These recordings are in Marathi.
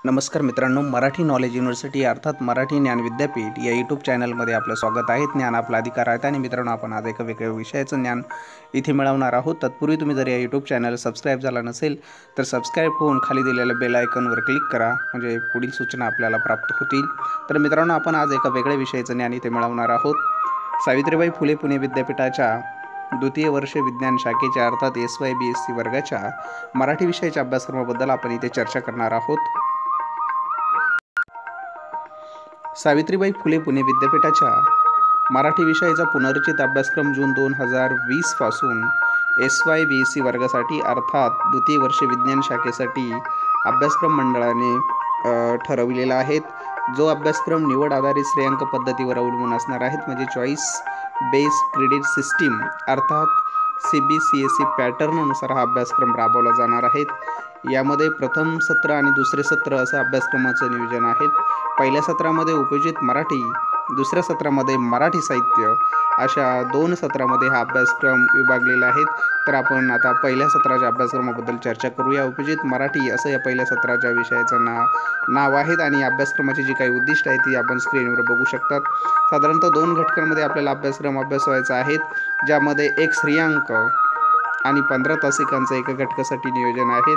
नमस्कार मित्रांनो, मराठी नॉलेज युनिव्हर्सिटी अर्थात मराठी ज्ञान विद्यापीठ या यूट्यूब चॅनलमध्ये आपलं स्वागत आहे. ज्ञान आपला अधिकार आहे. आणि मित्रांनो, आपण आज एका वेगळ्या विषयाचं ज्ञान इथे मिळवणार आहोत. तत्पूर्वी तुम्ही जर या यूट्यूब चॅनल सबस्क्राईब झाला नसेल तर सबस्क्राईब होऊन खाली दिलेल्या बेल आयकॉनवर क्लिक करा, म्हणजे पुढील सूचना आपल्याला प्राप्त होतील. तर मित्रांनो, आपण आज एका वेगळ्या विषयाचं ज्ञान इथे मिळवणार आहोत. सावित्रीबाई फुले पुणे विद्यापीठाच्या द्वितीय वर्ष विज्ञान शाखेच्या अर्थात SY-BSc वर्गाच्या मराठी विषयाच्या अभ्यासक्रमाबद्दल आपण इथे चर्चा करणार आहोत. सावित्रीबाई फुले पुणे विद्यापीठाच्या मराठी विषयाचा पुनर्रचित अभ्यासक्रम जून 2020 पासून SY-BSc वर्गासाठी अर्थात द्वितीय वर्ष विज्ञान शाखेसाठी अभ्यासक्रम मंडळाने ठरविलेला आहे. जो अभ्यासक्रम निवड आधारित श्रेयांक पद्धतीवर अवलंबून असणार आहेत, म्हणजे चॉईस बेस्ड क्रेडिट सिस्टीम अर्थात CBCSE पॅटर्ननुसार हा अभ्यासक्रम राबवला जाणार आहे. यामध्ये प्रथम सत्र आणि दुसरे सत्र असं अभ्यासक्रमाचं नियोजन आहे. पहिल्या सत्रामध्ये उपयोजित मराठी, दुसऱ्या सत्रामध्ये मराठी साहित्य अशा 2 सत्रामध्ये हा अभ्यासक्रम विभागलेला आहे. तर आपण आता पहिल्या सत्राच्या अभ्यासक्रमाबद्दल चर्चा करूया. उपयोजित मराठी असं या पहिल्या सत्राच्या विषयाचं नाव आहे आणि अभ्यासक्रमाची जी काही उद्दिष्ट आहेत ती आपण स्क्रीनवर बघू शकतात. साधारणतः 2 घटकांमध्ये आपल्याला अभ्यासक्रम अभ्यासायचा आहे, ज्यामध्ये एक श्रेयांक आणि 15 तासिकांचं एका घटकासाठी नियोजन आहे.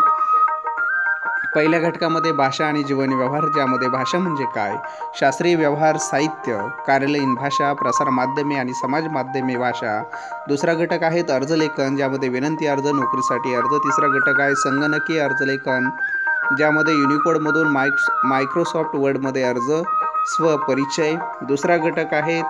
पहिल्या घटकामध्ये भाषा आणि जीवन व्यवहार, ज्यामध्ये भाषा म्हणजे काय, शास्त्रीय व्यवहार, साहित्य, कार्यालयीन भाषा, प्रसार माध्यमे आणि समाज माध्यमे भाषा. दुसरा घटक आहे अर्जलेखन, ज्यामध्ये विनंती अर्ज, नोकरीसाठी अर्ज. तिसरा घटक आहे संगणकीय अर्जलेखन, ज्यामध्ये युनिकोडमधून मायक्रोसॉफ्ट वर्डमध्ये अर्ज, स्वपरिचय. दुसरा घटक आहे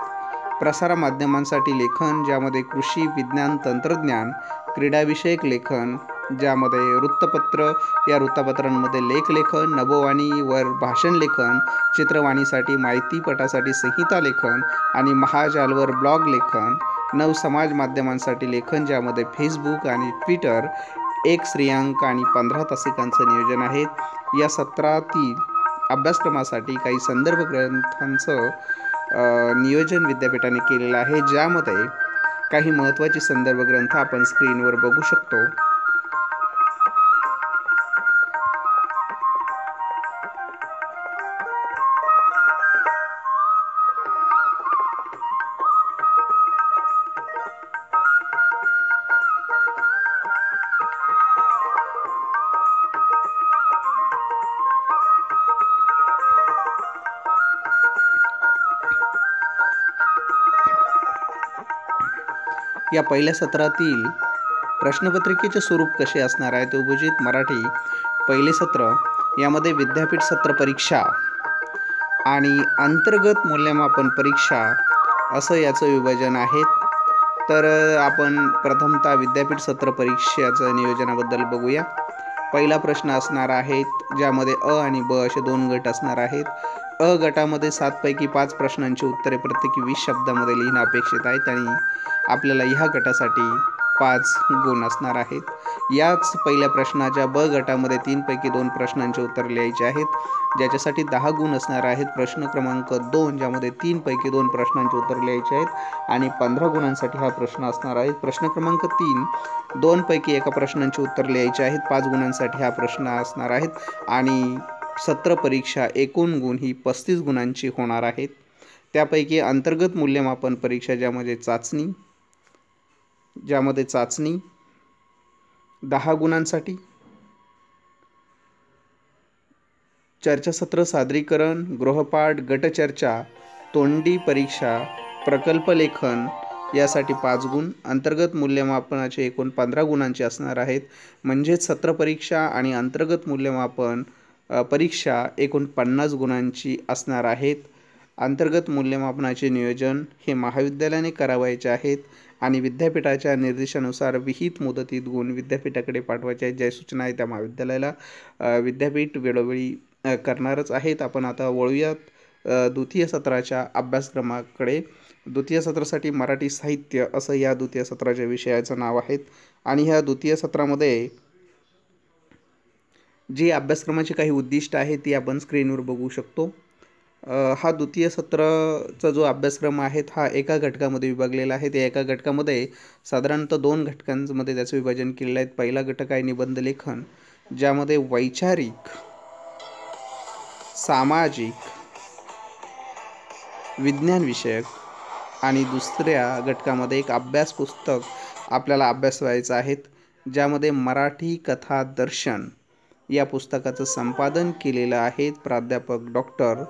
प्रसार माध्यमांसाठी लेखन, ज्यामध्ये कृषी, विज्ञान, तंत्रज्ञान, क्रीडाविषयक लेखन, ज्यामध्ये वृत्तपत्र, या वृत्तपत्रांमध्ये लेखन, नभोवाणीवर भाषण लेखन, चित्रवाणीसाठी, माहितीपटासाठी संहिता लेखन आणि महाजालवर ब्लॉग लेखन. समाज माध्यमांसाठी लेखन, ज्यामध्ये फेसबुक आणि ट्विटर. एक श्रेयांक आणि 15 तासिकांचं नियोजन आहे. या सत्रातील अभ्यासक्रमासाठी काही संदर्भ ग्रंथांचं नियोजन विद्यापीठाने केलेलं आहे, ज्यामध्ये काही महत्त्वाचे संदर्भ ग्रंथ आपण स्क्रीनवर बघू शकतो. या पहिल्या सत्रातील प्रश्नपत्रिकेचे स्वरूप कसे असणार आहे, ते उपयोजित मराठी पहिले सत्र, यामध्ये विद्यापीठ सत्र परीक्षा आणि अंतर्गत मूल्यमापन परीक्षा असं याचं विभाजन आहे. तर आपण प्रथमतः विद्यापीठ सत्र परीक्षेच्या नियोजनाबद्दल बघूया. पहिला प्रश्न असणार आहे, ज्यामध्ये अ आणि ब असे 2 गट असणार आहेत. अ गटामध्ये 7 पैकी 5 प्रश्नांची उत्तरे प्रत्येकी 20 शब्दामध्ये लिहिणं अपेक्षित आहे आणि आपल्याला ह्या गटासाठी 5 गुण असणार आहेत. याच पहिल्या प्रश्नाच्या ब गटामध्ये 3 पैकी 2 प्रश्नांचे उत्तर लिहायचे आहेत, ज्याच्यासाठी 10 गुण असणार आहेत. प्रश्न क्रमांक 2, ज्यामध्ये 3 पैकी 2 प्रश्नांचे उत्तर लिहायचे आहेत आणि 15 गुणांसाठी हा प्रश्न असणार आहे. प्रश्न क्रमांक 3, 2 पैकी 1 प्रश्नांचे उत्तर लिहायचे आहेत, 5 गुणांसाठी हा प्रश्न असणार आहेत आणि सत्र परीक्षा एकूण गुण ही 35 गुणांची होणार आहेत. त्यापैकी अंतर्गत मूल्यमापन परीक्षा, ज्यामध्ये चाचणी 10 गुणांसाठी, चर्चासत्र, सादरीकरण, गृहपाठ, गटचर्चा, तोंडी परीक्षा, प्रकल्प लेखन यासाठी 5 गुण. अंतर्गत मूल्यमापनाचे एकूण 15 गुणांचे असणार आहेत, म्हणजेच सत्र परीक्षा आणि अंतर्गत मूल्यमापन परीक्षा एकूण 50 गुणांची असणार आहेत. अंतर्गत मूल्यमापनाचे नियोजन हे महाविद्यालयाने करावायचे आहेत आणि विद्यापीठाच्या निर्देशानुसार विहित मुदतीत गुण विद्यापीठाकडे पाठवायचे आहेत. ज्या सूचना आहेत त्या महाविद्यालयाला विद्यापीठ वेळोवेळी करणारच आहेत. आपण आता वळूयात द्वितीय सत्राच्या अभ्यासक्रमाकडे. द्वितीय सत्रासाठी मराठी साहित्य असं या द्वितीय सत्राच्या विषयाचं नाव आहे आणि ह्या द्वितीय सत्रामध्ये जी अभ्यासक्रमाची काही उद्दिष्ट आहे ती आपण स्क्रीनवर बघू शकतो. हा द्वितीय सत्राचा जो अभ्यासक्रम आहे हा एका घटकामध्ये विभागलेला आहे. त्या एका घटकामध्ये साधारणतः 2 घटकांमध्ये त्याचं विभाजन केलेलं आहे. पहिला घटक आहे निबंध लेखन, ज्यामध्ये वैचारिक सामाजिक, विज्ञान विषयक आणि दुसऱ्या घटकामध्ये एक अभ्यास पुस्तक आपल्याला अभ्यासायचं आहे, ज्यामध्ये मराठी कथा दर्शन या पुस्तकाचं संपादन केलेलं आहे प्राध्यापक डॉक्टर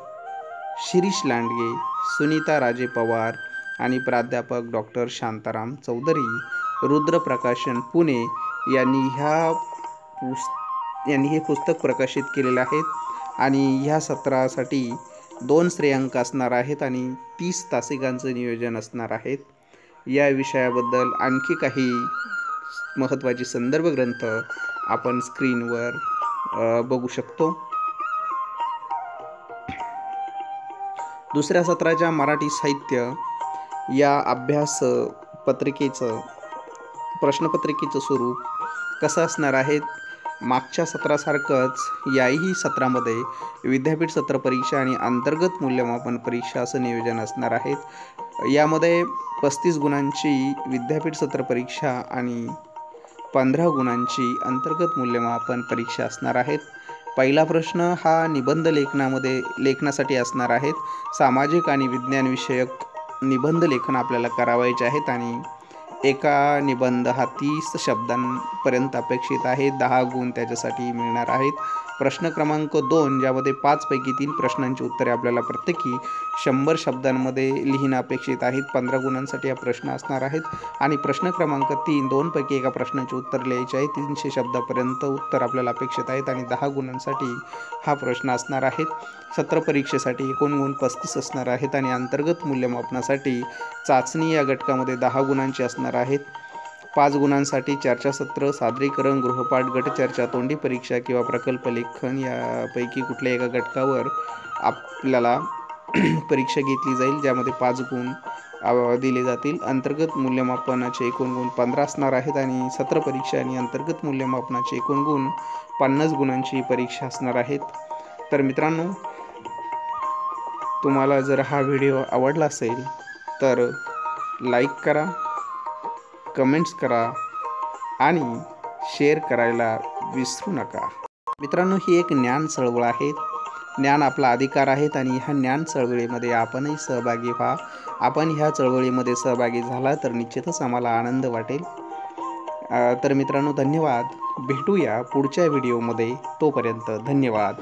शिरीष लांडगे, सुनीता राजे पवार आणि प्राध्यापक डॉक्टर शांताराम चौधरी, रुद्र प्रकाशन पुणे यांनी हे पुस्तक प्रकाशित केलेलं आहे आणि ह्या सत्रासाठी 2 श्रेयांक असणार आहेत आणि 30 तासिकांचं नियोजन असणार आहे. या विषयाबद्दल आणखी काही महत्त्वाचे संदर्भ ग्रंथ आपण स्क्रीनवर बघू शकतो. दुसऱ्या सत्राच्या मराठी साहित्य या अभ्यास पत्रिकेचं प्रश्नपत्रिकेचं स्वरूप कसं असणार आहे, मागच्या सत्रासारखंच याही सत्रामध्ये विद्यापीठ सत्र परीक्षा आणि अंतर्गत मूल्यमापन परीक्षा असं नियोजन असणार आहे. यामध्ये 35 गुणांची विद्यापीठ सत्र परीक्षा आणि 15 गुणांची अंतर्गत मूल्यमापन परीक्षा असणार आहेत. पहिला प्रश्न हा निबंध लेखनासाठी असणार आहेत. सामाजिक आणि विज्ञान विषयक निबंध लेखन आपल्याला करावायचे आहेत आणि एका निबंध हा 30 शब्दांपर्यंत अपेक्षित आहे. 10 गुण त्याच्यासाठी मिळणार आहेत. प्रश्न क्रमांक 2, ज्यामध्ये 5 पैकी 3 प्रश्नांची उत्तरे आपल्याला प्रत्येकी 100 शब्दांमध्ये लिहिणं अपेक्षित आहेत. 15 गुणांसाठी हा प्रश्न असणार आहेत. आणि प्रश्न क्रमांक 3, 2 पैकी एका प्रश्नाचे उत्तर लिहायचे आहे. 300 शब्दापर्यंत उत्तर आपल्याला अपेक्षित आहेत आणि 10 गुणांसाठी हा प्रश्न असणार आहेत. सत्र परीक्षेसाठी एकूण गुण 35 असणार आहेत आणि अंतर्गत मूल्यमापनासाठी चाचणी या घटकामध्ये 10 गुणांची असणार आहेत. 5 गुणांसाठी चर्चासत्र, सादरीकरण, गृहपाठ, गटचर्चा, तोंडी परीक्षा किंवा प्रकल्प लेखन यापैकी कुठल्या एका घटकावर आपल्याला परीक्षा घेतली जाईल, ज्यामध्ये 5 गुण दिले जातील. अंतर्गत मूल्यमापनाचे एकूण गुण 15 असणार आहेत आणि सत्र परीक्षा आणि अंतर्गत मूल्यमापनाचे एकूण गुण 50 गुणांची परीक्षा असणार आहेत. तर मित्रांनो, तुम्हाला जर हा व्हिडिओ आवडला असेल तर लाईक करा, कमेंट्स करा आणि शेअर करायला विसरू नका. मित्रांनो, ही एक ज्ञान चळवळ आहे. ज्ञान आपला अधिकार आहे आणि ह्या ज्ञान चळवळीमध्ये आपणही सहभागी व्हा. आपण ह्या चळवळीमध्ये सहभागी झाला तर निश्चितच आम्हाला आनंद वाटेल. तर मित्रांनो, धन्यवाद. भेटूया पुढच्या व्हिडिओमध्ये. तोपर्यंत धन्यवाद.